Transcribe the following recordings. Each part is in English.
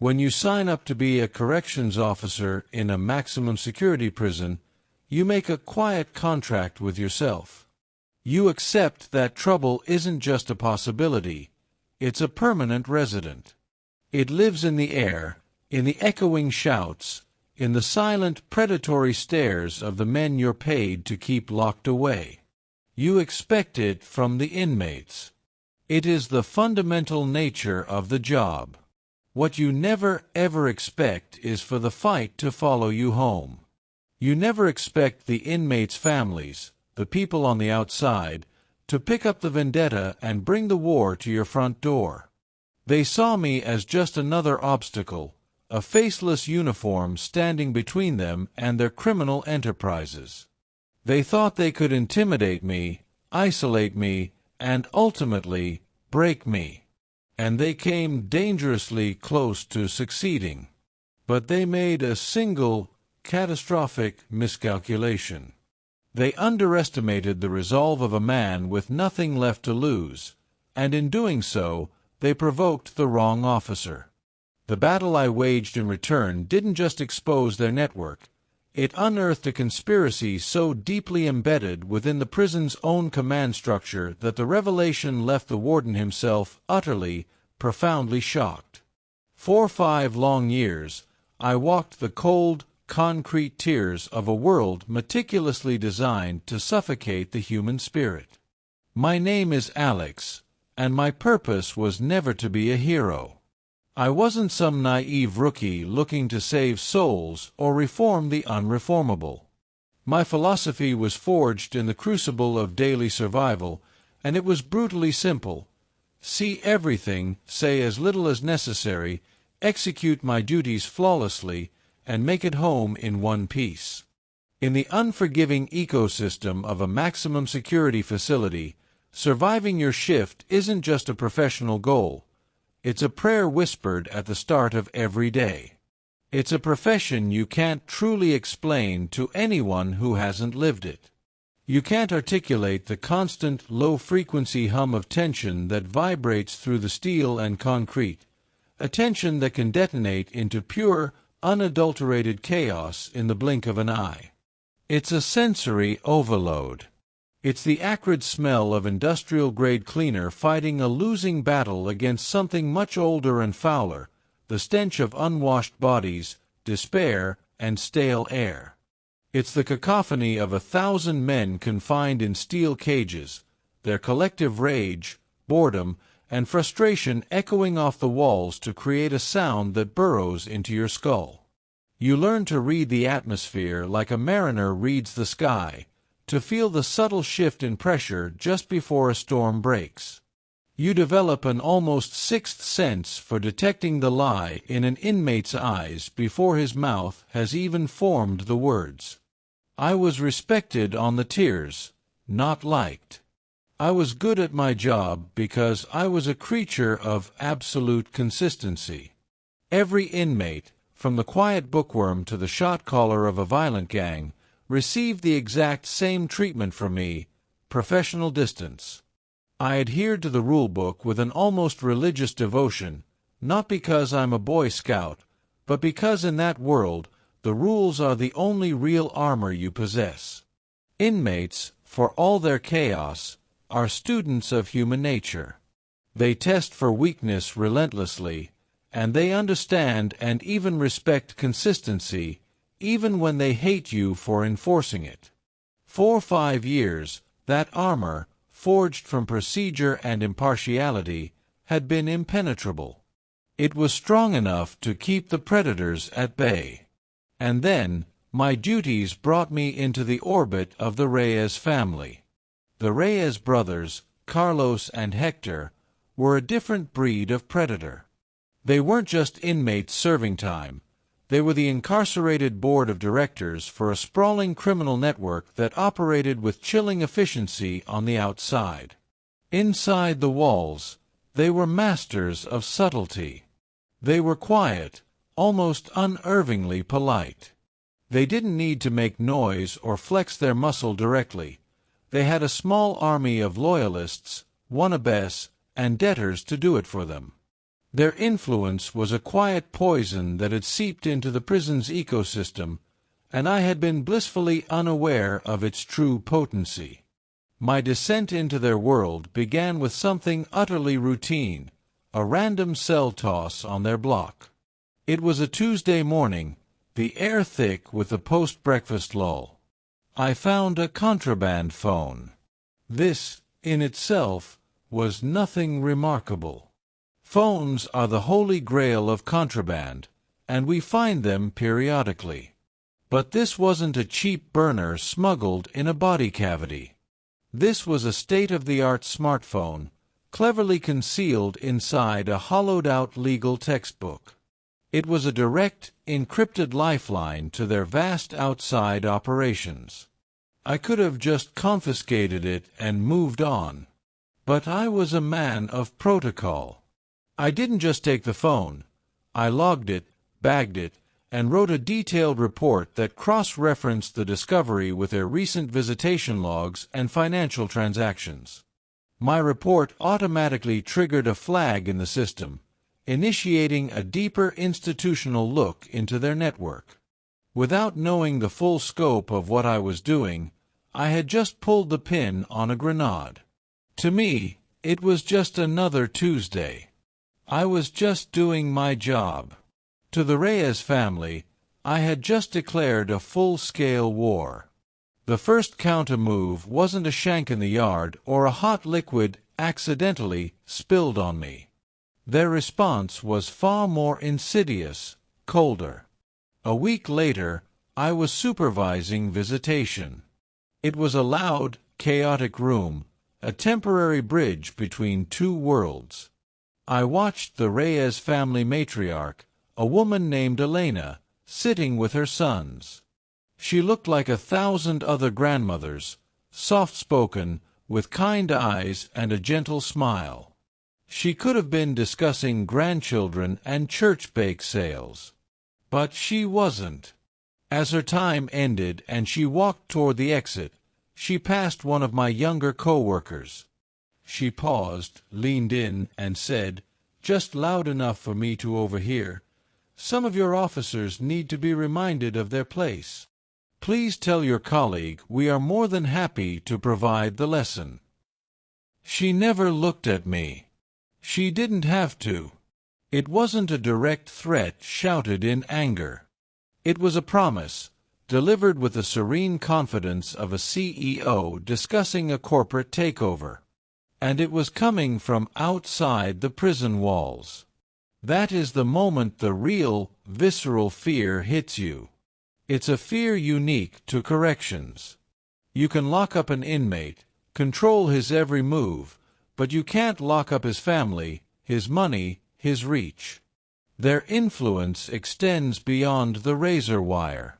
When you sign up to be a corrections officer in a maximum security prison, you make a quiet contract with yourself. You accept that trouble isn't just a possibility, it's a permanent resident. It lives in the air, in the echoing shouts, in the silent predatory stares of the men you're paid to keep locked away. You expect it from the inmates. It is the fundamental nature of the job. What you never ever expect is for the fight to follow you home. You never expect the inmates' families, the people on the outside, to pick up the vendetta and bring the war to your front door. They saw me as just another obstacle, a faceless uniform standing between them and their criminal enterprises. They thought they could intimidate me, isolate me, and ultimately break me. And they came dangerously close to succeeding. But they made a single, catastrophic miscalculation. They underestimated the resolve of a man with nothing left to lose, and in doing so, they provoked the wrong officer. The battle I waged in return didn't just expose their network. It unearthed a conspiracy so deeply embedded within the prison's own command structure that the revelation left the warden himself utterly, profoundly shocked. For 5 long years, I walked the cold, concrete tiers of a world meticulously designed to suffocate the human spirit. My name is Alex, and my purpose was never to be a hero. I wasn't some naive rookie looking to save souls or reform the unreformable. My philosophy was forged in the crucible of daily survival, and it was brutally simple. See everything, say as little as necessary, execute my duties flawlessly, and make it home in one piece. In the unforgiving ecosystem of a maximum security facility, surviving your shift isn't just a professional goal. It's a prayer whispered at the start of every day. It's a profession you can't truly explain to anyone who hasn't lived it. You can't articulate the constant, low-frequency hum of tension that vibrates through the steel and concrete, a tension that can detonate into pure, unadulterated chaos in the blink of an eye. It's a sensory overload. It's the acrid smell of industrial-grade cleaner fighting a losing battle against something much older and fouler, the stench of unwashed bodies, despair, and stale air. It's the cacophony of 1,000 men confined in steel cages, their collective rage, boredom, and frustration echoing off the walls to create a sound that burrows into your skull. You learn to read the atmosphere like a mariner reads the sky, to feel the subtle shift in pressure just before a storm breaks. You develop an almost sixth sense for detecting the lie in an inmate's eyes before his mouth has even formed the words. I was respected on the tiers, not liked. I was good at my job because I was a creature of absolute consistency. Every inmate, from the quiet bookworm to the shot caller of a violent gang, received the exact same treatment from me, professional distance. I adhered to the rule book with an almost religious devotion, not because I'm a Boy Scout, but because in that world, the rules are the only real armor you possess. Inmates, for all their chaos, are students of human nature. They test for weakness relentlessly, and they understand and even respect consistency, even when they hate you for enforcing it. For 5 years, that armor, forged from procedure and impartiality, had been impenetrable. It was strong enough to keep the predators at bay. And then, my duties brought me into the orbit of the Reyes family. The Reyes brothers, Carlos and Hector, were a different breed of predator. They weren't just inmates serving time. They were the incarcerated board of directors for a sprawling criminal network that operated with chilling efficiency on the outside. Inside the walls, they were masters of subtlety. They were quiet, almost unervingly polite. They didn't need to make noise or flex their muscle directly. They had a small army of loyalists, wannabes, and debtors to do it for them. Their influence was a quiet poison that had seeped into the prison's ecosystem, and I had been blissfully unaware of its true potency. My descent into their world began with something utterly routine, a random cell toss on their block. It was a Tuesday morning, the air thick with the post-breakfast lull. I found a contraband phone. This, in itself, was nothing remarkable. Phones are the holy grail of contraband, and we find them periodically. But this wasn't a cheap burner smuggled in a body cavity. This was a state-of-the-art smartphone, cleverly concealed inside a hollowed-out legal textbook. It was a direct, encrypted lifeline to their vast outside operations. I could have just confiscated it and moved on. But I was a man of protocol. I didn't just take the phone. I logged it, bagged it, and wrote a detailed report that cross-referenced the discovery with their recent visitation logs and financial transactions. My report automatically triggered a flag in the system, initiating a deeper institutional look into their network. Without knowing the full scope of what I was doing, I had just pulled the pin on a grenade. To me, it was just another Tuesday. I was just doing my job. To the Reyes family, I had just declared a full-scale war. The first counter-move wasn't a shank in the yard or a hot liquid accidentally spilled on me. Their response was far more insidious, colder. A week later, I was supervising visitation. It was a loud, chaotic room, a temporary bridge between two worlds. I watched the Reyes family matriarch, a woman named Elena, sitting with her sons. She looked like 1,000 other grandmothers, soft-spoken, with kind eyes and a gentle smile. She could have been discussing grandchildren and church bake sales. But she wasn't. As her time ended and she walked toward the exit, she passed one of my younger co-workers. She paused, leaned in, and said, just loud enough for me to overhear, "Some of your officers need to be reminded of their place. Please tell your colleague we are more than happy to provide the lesson." She never looked at me. She didn't have to. It wasn't a direct threat shouted in anger. It was a promise, delivered with the serene confidence of a CEO discussing a corporate takeover. And it was coming from outside the prison walls. That is the moment the real, visceral fear hits you. It's a fear unique to corrections. You can lock up an inmate, control his every move, but you can't lock up his family, his money, his reach. Their influence extends beyond the razor wire.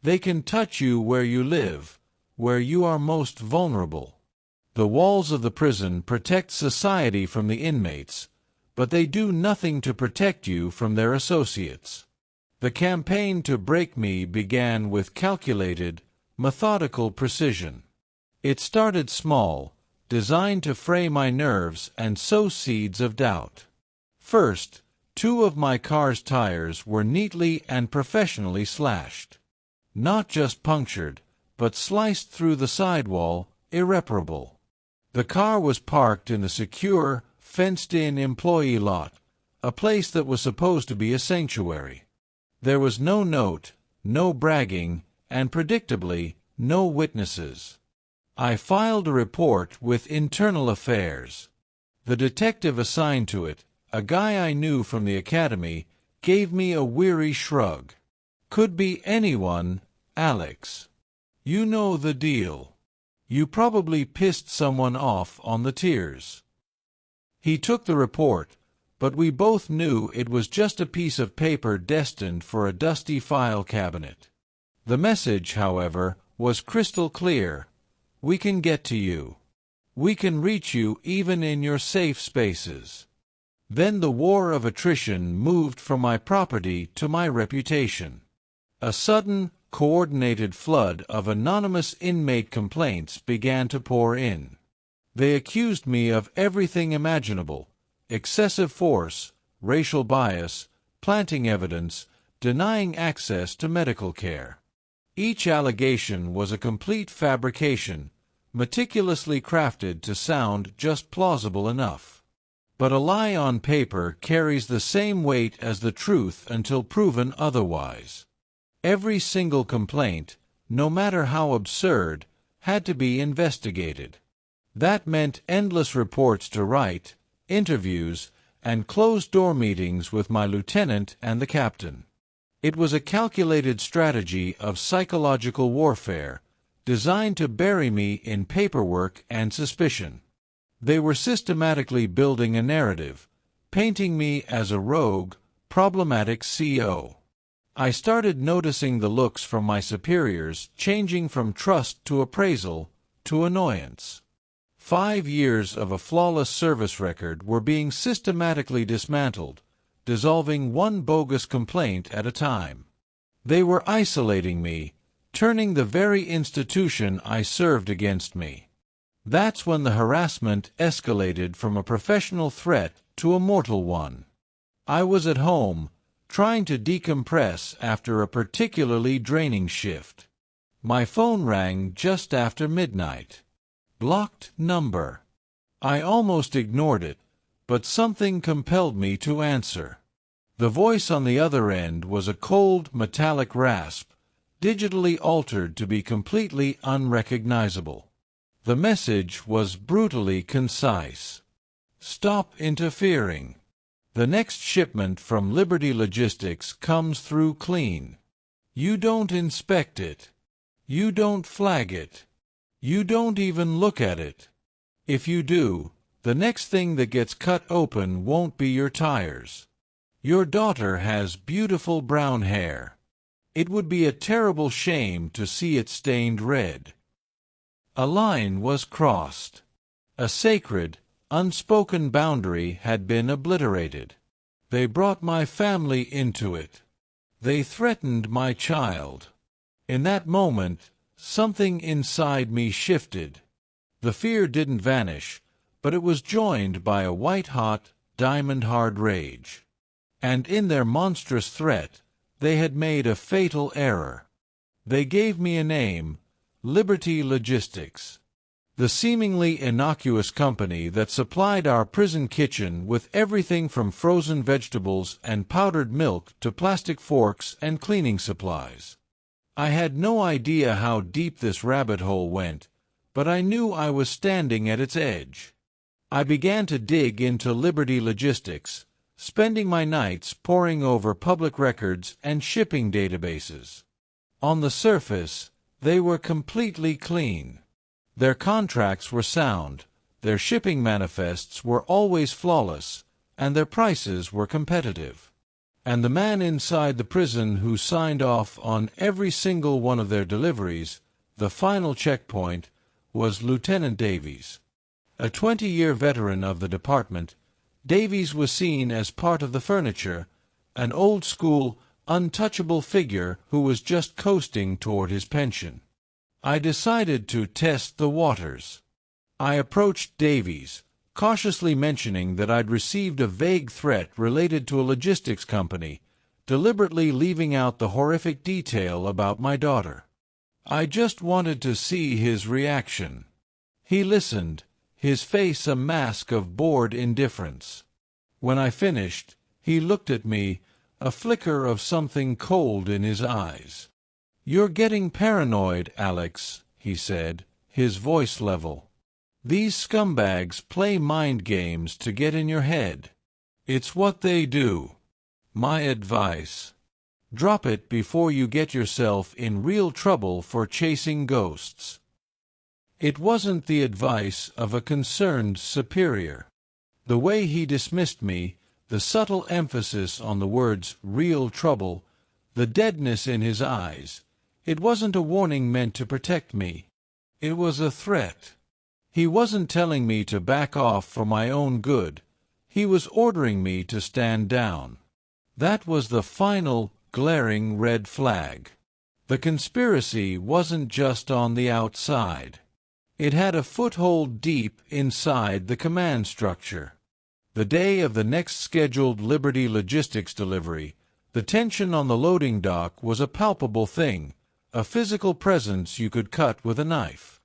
They can touch you where you live, where you are most vulnerable. The walls of the prison protect society from the inmates, but they do nothing to protect you from their associates. The campaign to break me began with calculated, methodical precision. It started small, designed to fray my nerves and sow seeds of doubt. First, 2 of my car's tires were neatly and professionally slashed. Not just punctured, but sliced through the sidewall, irreparable. The car was parked in the secure, fenced-in employee lot, a place that was supposed to be a sanctuary. There was no note, no bragging, and predictably, no witnesses. I filed a report with Internal Affairs. The detective assigned to it, a guy I knew from the academy, gave me a weary shrug. "Could be anyone, Alex. You know the deal. You probably pissed someone off on the tiers." He took the report, but we both knew it was just a piece of paper destined for a dusty file cabinet. The message, however, was crystal clear. We can get to you. We can reach you even in your safe spaces. Then the war of attrition moved from my property to my reputation. A sudden, coordinated flood of anonymous inmate complaints began to pour in. They accused me of everything imaginable: excessive force, racial bias, planting evidence, denying access to medical care. Each allegation was a complete fabrication, meticulously crafted to sound just plausible enough. But a lie on paper carries the same weight as the truth until proven otherwise. Every single complaint, no matter how absurd, had to be investigated. That meant endless reports to write, interviews, and closed-door meetings with my lieutenant and the captain. It was a calculated strategy of psychological warfare, designed to bury me in paperwork and suspicion. They were systematically building a narrative, painting me as a rogue, problematic CO. I started noticing the looks from my superiors changing from trust to appraisal to annoyance. 5 years of a flawless service record were being systematically dismantled, dissolving one bogus complaint at a time. They were isolating me, turning the very institution I served against me. That's when the harassment escalated from a professional threat to a mortal one. I was at home, trying to decompress after a particularly draining shift. My phone rang just after midnight. Blocked number. I almost ignored it, but something compelled me to answer. The voice on the other end was a cold, metallic rasp, digitally altered to be completely unrecognizable. The message was brutally concise. Stop interfering. The next shipment from Liberty Logistics comes through clean. You don't inspect it. You don't flag it. You don't even look at it. If you do, the next thing that gets cut open won't be your tires. Your daughter has beautiful brown hair. It would be a terrible shame to see it stained red. A line was crossed. A sacred, unspoken boundary had been obliterated. They brought my family into it. They threatened my child. In that moment, something inside me shifted. The fear didn't vanish, but it was joined by a white-hot, diamond-hard rage. And in their monstrous threat, they had made a fatal error. They gave me a name, Liberty Logistics. The seemingly innocuous company that supplied our prison kitchen with everything from frozen vegetables and powdered milk to plastic forks and cleaning supplies. I had no idea how deep this rabbit hole went, but I knew I was standing at its edge. I began to dig into Liberty Logistics, spending my nights poring over public records and shipping databases. On the surface, they were completely clean. Their contracts were sound, their shipping manifests were always flawless, and their prices were competitive. And the man inside the prison who signed off on every single one of their deliveries, the final checkpoint, was Lieutenant Davies. A 20-year veteran of the department, Davies was seen as part of the furniture, an old-school, untouchable figure who was just coasting toward his pension. I decided to test the waters. I approached Davies, cautiously mentioning that I'd received a vague threat related to a logistics company, deliberately leaving out the horrific detail about my daughter. I just wanted to see his reaction. He listened, his face a mask of bored indifference. When I finished, he looked at me, a flicker of something cold in his eyes. "You're getting paranoid, Alex," he said, his voice level. "These scumbags play mind games to get in your head. It's what they do. My advice: drop it before you get yourself in real trouble for chasing ghosts." It wasn't the advice of a concerned superior. The way he dismissed me, the subtle emphasis on the words "real trouble," the deadness in his eyes, it wasn't a warning meant to protect me. It was a threat. He wasn't telling me to back off for my own good. He was ordering me to stand down. That was the final, glaring red flag. The conspiracy wasn't just on the outside. It had a foothold deep inside the command structure. The day of the next scheduled Liberty Logistics delivery, the tension on the loading dock was a palpable thing, a physical presence you could cut with a knife.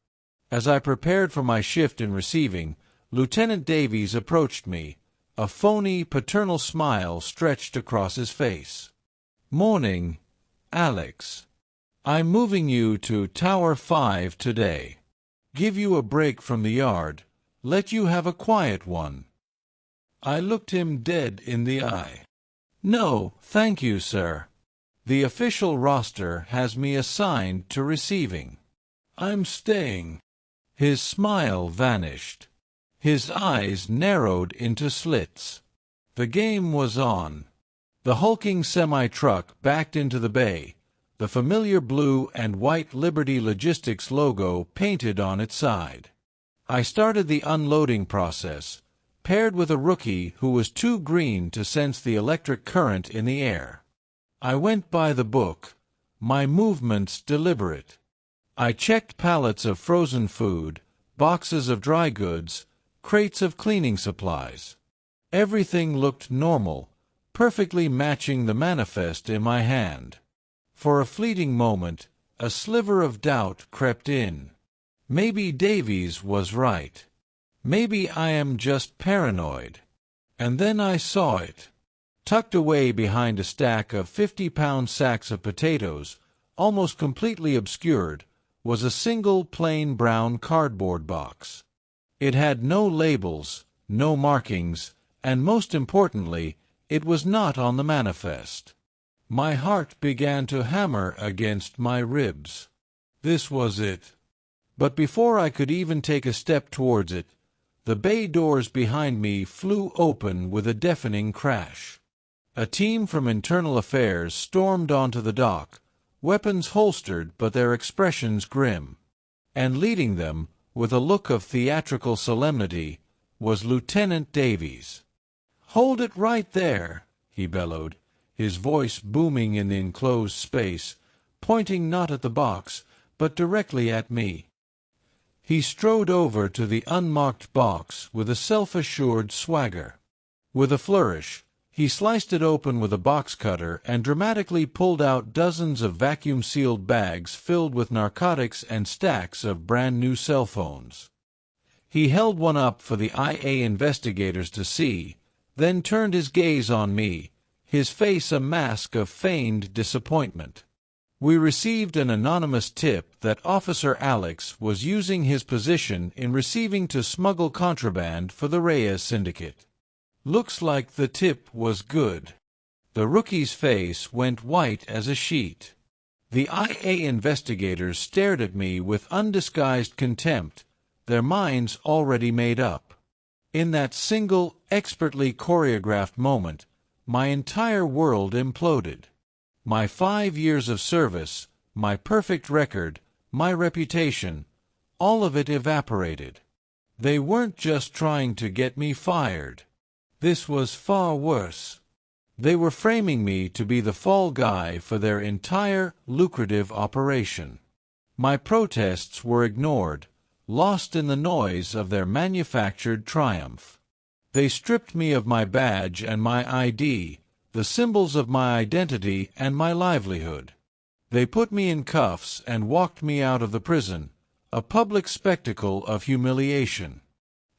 As I prepared for my shift in receiving, Lieutenant Davies approached me, a phony, paternal smile stretched across his face. "Morning, Alex. I'm moving you to Tower 5 today. Give you a break from the yard, let you have a quiet one." I looked him dead in the eye. "No, thank you, sir. The official roster has me assigned to receiving. I'm staying." His smile vanished. His eyes narrowed into slits. The game was on. The hulking semi-truck backed into the bay, the familiar blue and white Liberty Logistics logo painted on its side. I started the unloading process, paired with a rookie who was too green to sense the electric current in the air. I went by the book, my movements deliberate. I checked pallets of frozen food, boxes of dry goods, crates of cleaning supplies. Everything looked normal, perfectly matching the manifest in my hand. For a fleeting moment, a sliver of doubt crept in. Maybe Davies was right. Maybe I am just paranoid. And then I saw it. Tucked away behind a stack of 50-pound sacks of potatoes, almost completely obscured, was a single plain brown cardboard box. It had no labels, no markings, and most importantly, it was not on the manifest. My heart began to hammer against my ribs. This was it. But before I could even take a step towards it, the bay doors behind me flew open with a deafening crash. A team from Internal Affairs stormed onto the dock, weapons holstered but their expressions grim. And leading them, with a look of theatrical solemnity, was Lieutenant Davies. "Hold it right there," he bellowed, his voice booming in the enclosed space, pointing not at the box, but directly at me. He strode over to the unmarked box with a self-assured swagger. With a flourish, he sliced it open with a box cutter and dramatically pulled out dozens of vacuum-sealed bags filled with narcotics and stacks of brand-new cell phones. He held one up for the IA investigators to see, then turned his gaze on me, his face a mask of feigned disappointment. "We received an anonymous tip that Officer Alex was using his position in receiving to smuggle contraband for the Reyes Syndicate. Looks like the tip was good." The rookie's face went white as a sheet. The IA investigators stared at me with undisguised contempt, their minds already made up. In that single, expertly choreographed moment, my entire world imploded. My 5 years of service, my perfect record, my reputation, all of it evaporated. They weren't just trying to get me fired. This was far worse. They were framing me to be the fall guy for their entire lucrative operation. My protests were ignored, lost in the noise of their manufactured triumph. They stripped me of my badge and my ID, the symbols of my identity and my livelihood. They put me in cuffs and walked me out of the prison, a public spectacle of humiliation.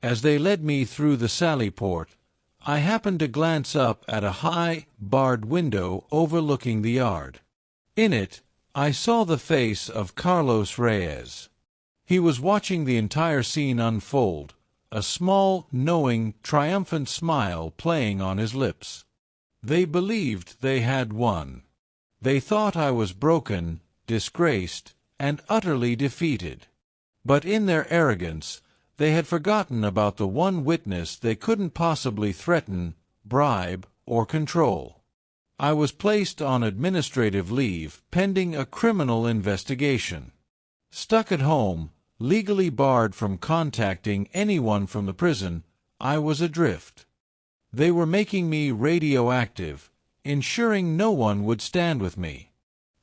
As they led me through the sally port, I happened to glance up at a high, barred window overlooking the yard. In it, I saw the face of Carlos Reyes. He was watching the entire scene unfold, a small, knowing, triumphant smile playing on his lips. They believed they had won. They thought I was broken, disgraced, and utterly defeated. But in their arrogance, they had forgotten about the one witness they couldn't possibly threaten, bribe, or control. I was placed on administrative leave pending a criminal investigation. Stuck at home, legally barred from contacting anyone from the prison, I was adrift. They were making me radioactive, ensuring no one would stand with me.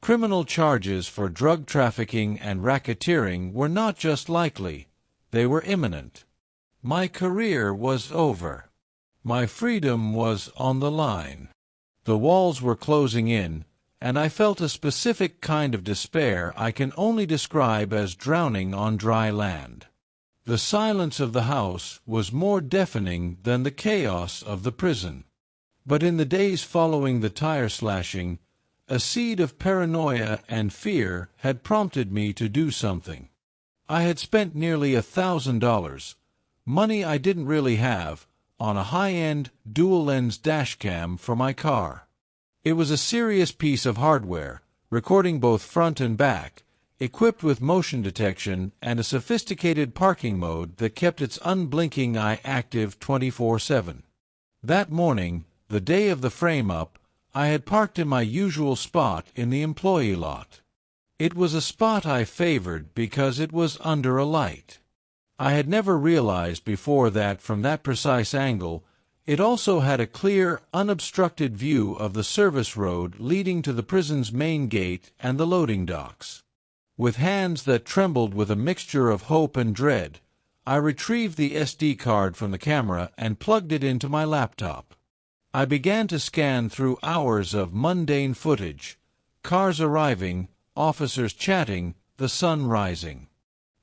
Criminal charges for drug trafficking and racketeering were not just likely, they were imminent. My career was over. My freedom was on the line. The walls were closing in, and I felt a specific kind of despair I can only describe as drowning on dry land. The silence of the house was more deafening than the chaos of the prison. But in the days following the tire slashing, a seed of paranoia and fear had prompted me to do something. I had spent nearly $1,000, money I didn't really have, on a high-end dual-lens dashcam for my car. It was a serious piece of hardware, recording both front and back, equipped with motion detection and a sophisticated parking mode that kept its unblinking eye active 24/7. That morning, the day of the frame-up, I had parked in my usual spot in the employee lot. It was a spot I favored because it was under a light. I had never realized before that from that precise angle, it also had a clear, unobstructed view of the service road leading to the prison's main gate and the loading docks. With hands that trembled with a mixture of hope and dread, I retrieved the SD card from the camera and plugged it into my laptop. I began to scan through hours of mundane footage, cars arriving, officers chatting, the sun rising.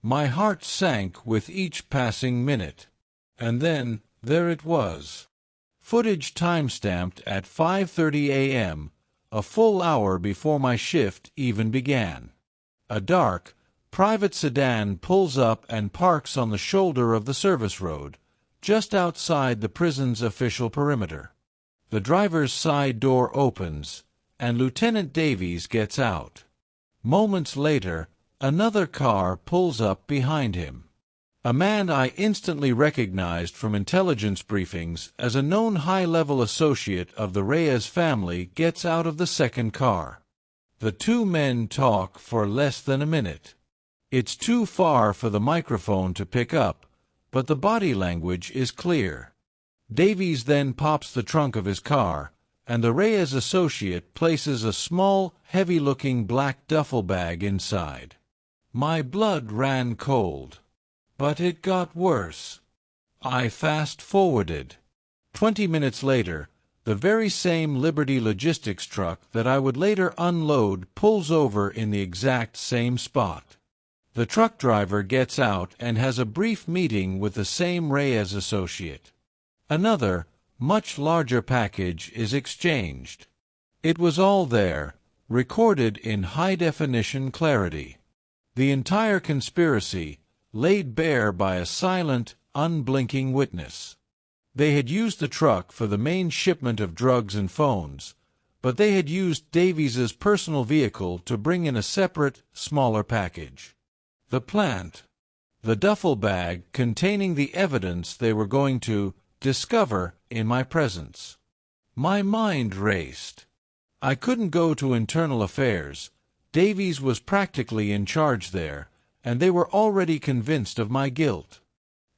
My heart sank with each passing minute. And then, there it was. Footage time-stamped at 5:30 a.m., a full hour before my shift even began. A dark, private sedan pulls up and parks on the shoulder of the service road, just outside the prison's official perimeter. The driver's side door opens, and Lieutenant Davies gets out. Moments later, another car pulls up behind him. A man I instantly recognized from intelligence briefings as a known high-level associate of the Reyes family gets out of the second car. The two men talk for less than a minute. It's too far for the microphone to pick up, but the body language is clear. Davies then pops the trunk of his car, and the Reyes associate places a small, heavy-looking black duffel bag inside. My blood ran cold. But it got worse. I fast-forwarded. 20 minutes later, the very same Liberty Logistics truck that I would later unload pulls over in the exact same spot. The truck driver gets out and has a brief meeting with the same Reyes associate. Another, much larger package is exchanged. It was all there, recorded in high-definition clarity. The entire conspiracy, laid bare by a silent, unblinking witness. They had used the truck for the main shipment of drugs and phones, but they had used Davies's personal vehicle to bring in a separate, smaller package. The plant. The duffel bag containing the evidence they were going to discover in my presence. My mind raced. I couldn't go to internal affairs. Davies was practically in charge there, and they were already convinced of my guilt.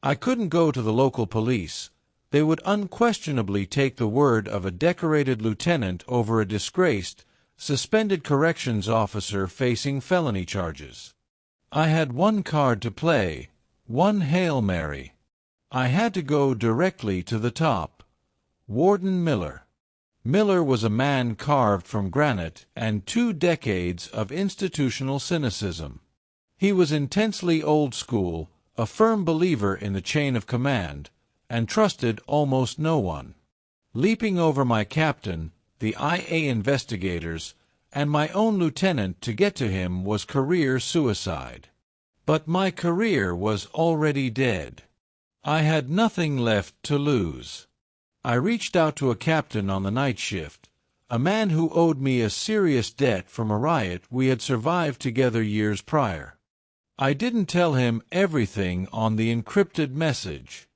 I couldn't go to the local police. They would unquestionably take the word of a decorated lieutenant over a disgraced, suspended corrections officer facing felony charges. I had one card to play, one Hail Mary. I had to go directly to the top. Warden Miller. Miller was a man carved from granite and 2 decades of institutional cynicism. He was intensely old school, a firm believer in the chain of command, and trusted almost no one. Leaping over my captain, the IA investigators, and my own lieutenant to get to him was career suicide. But my career was already dead. I had nothing left to lose. I reached out to a captain on the night shift, a man who owed me a serious debt from a riot we had survived together years prior. I didn't tell him everything on the encrypted message.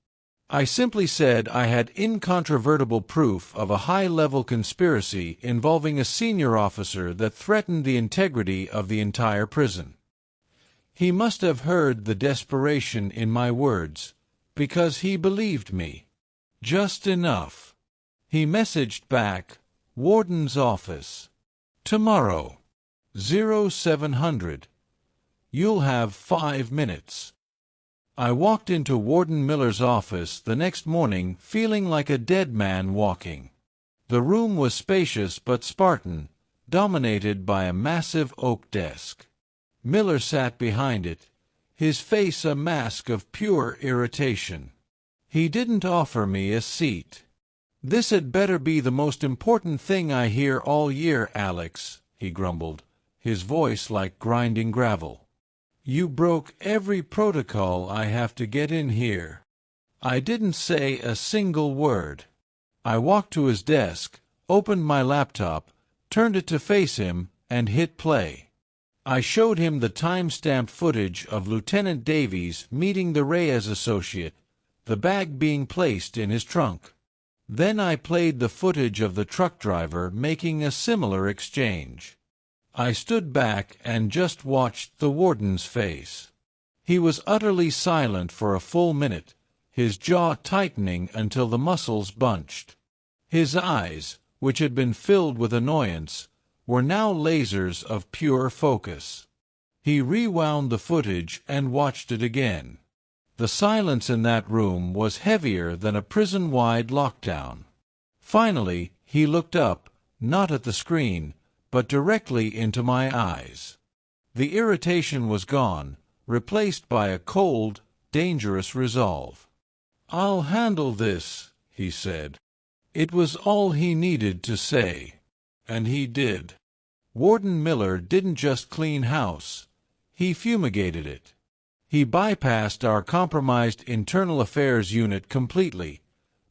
I simply said I had incontrovertible proof of a high-level conspiracy involving a senior officer that threatened the integrity of the entire prison. He must have heard the desperation in my words, because he believed me. Just enough. He messaged back, "Warden's office. Tomorrow. 0700. You'll have 5 minutes." I walked into Warden Miller's office the next morning feeling like a dead man walking. The room was spacious but Spartan, dominated by a massive oak desk. Miller sat behind it, his face a mask of pure irritation. He didn't offer me a seat. "This had better be the most important thing I hear all year, Alex," he grumbled, his voice like grinding gravel. "You broke every protocol I have to get in here." I didn't say a single word. I walked to his desk, opened my laptop, turned it to face him, and hit play. I showed him the time-stamped footage of Lieutenant Davies meeting the Reyes associate, the bag being placed in his trunk. Then I played the footage of the truck driver making a similar exchange. I stood back and just watched the warden's face. He was utterly silent for a full minute, his jaw tightening until the muscles bunched. His eyes, which had been filled with annoyance, were now lasers of pure focus. He rewound the footage and watched it again. The silence in that room was heavier than a prison-wide lockdown. Finally, he looked up, not at the screen, but directly into my eyes. The irritation was gone, replaced by a cold, dangerous resolve. "I'll handle this," he said. It was all he needed to say. And he did. Warden Miller didn't just clean house. He fumigated it. He bypassed our compromised internal affairs unit completely,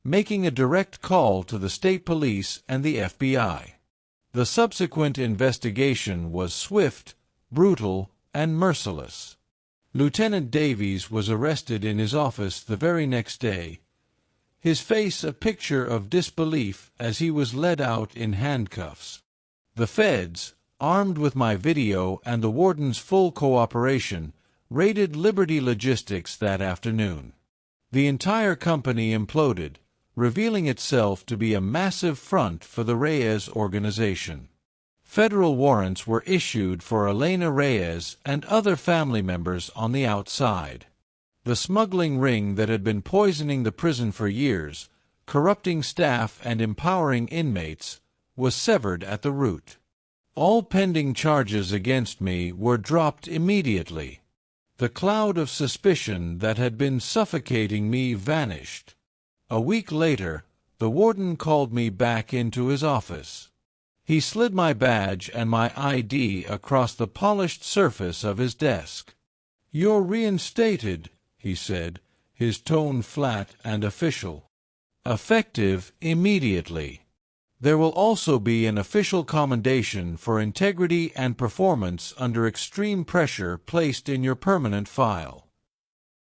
making a direct call to the state police and the FBI. The subsequent investigation was swift, brutal, and merciless. Lieutenant Davies was arrested in his office the very next day, his face a picture of disbelief as he was led out in handcuffs. The feds, armed with my video and the warden's full cooperation, raided Liberty Logistics that afternoon. The entire company imploded, revealing itself to be a massive front for the Reyes organization. Federal warrants were issued for Elena Reyes and other family members on the outside. The smuggling ring that had been poisoning the prison for years, corrupting staff and empowering inmates, was severed at the root. All pending charges against me were dropped immediately. The cloud of suspicion that had been suffocating me vanished. A week later, the warden called me back into his office. He slid my badge and my ID across the polished surface of his desk. "You're reinstated," he said, his tone flat and official. "Effective immediately. There will also be an official commendation for integrity and performance under extreme pressure placed in your permanent file."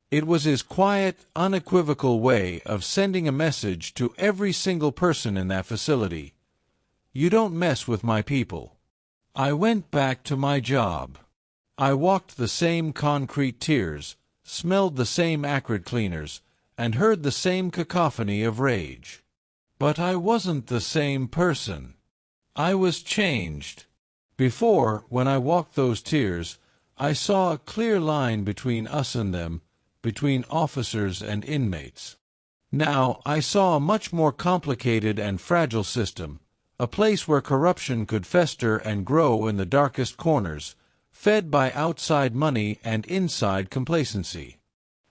It was his quiet, unequivocal way of sending a message to every single person in that facility. "You don't mess with my people." I went back to my job. I walked the same concrete tiers, smelled the same acrid cleaners, and heard the same cacophony of rage. But I wasn't the same person. I was changed. Before, when I walked those tiers, I saw a clear line between us and them, between officers and inmates. Now I saw a much more complicated and fragile system, a place where corruption could fester and grow in the darkest corners, fed by outside money and inside complacency.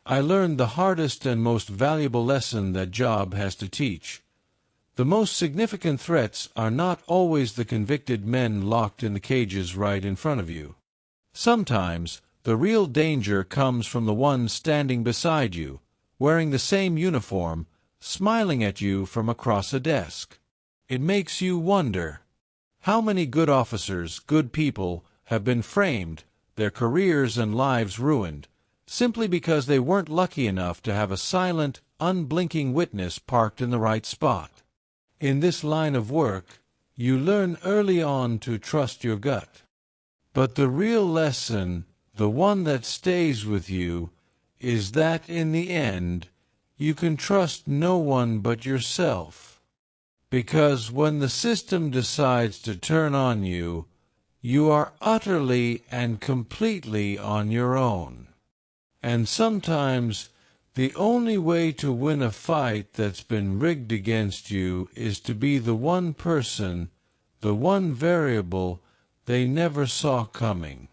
I learned the hardest and most valuable lesson that job has to teach. The most significant threats are not always the convicted men locked in the cages right in front of you. Sometimes the real danger comes from the one standing beside you, wearing the same uniform, smiling at you from across a desk. It makes you wonder, how many good officers, good people, have been framed, their careers and lives ruined, simply because they weren't lucky enough to have a silent, unblinking witness parked in the right spot. In this line of work, you learn early on to trust your gut. But the real lesson, the one that stays with you, is that in the end, you can trust no one but yourself. Because when the system decides to turn on you, you are utterly and completely on your own. And sometimes the only way to win a fight that's been rigged against you is to be the one person, the one variable they never saw coming.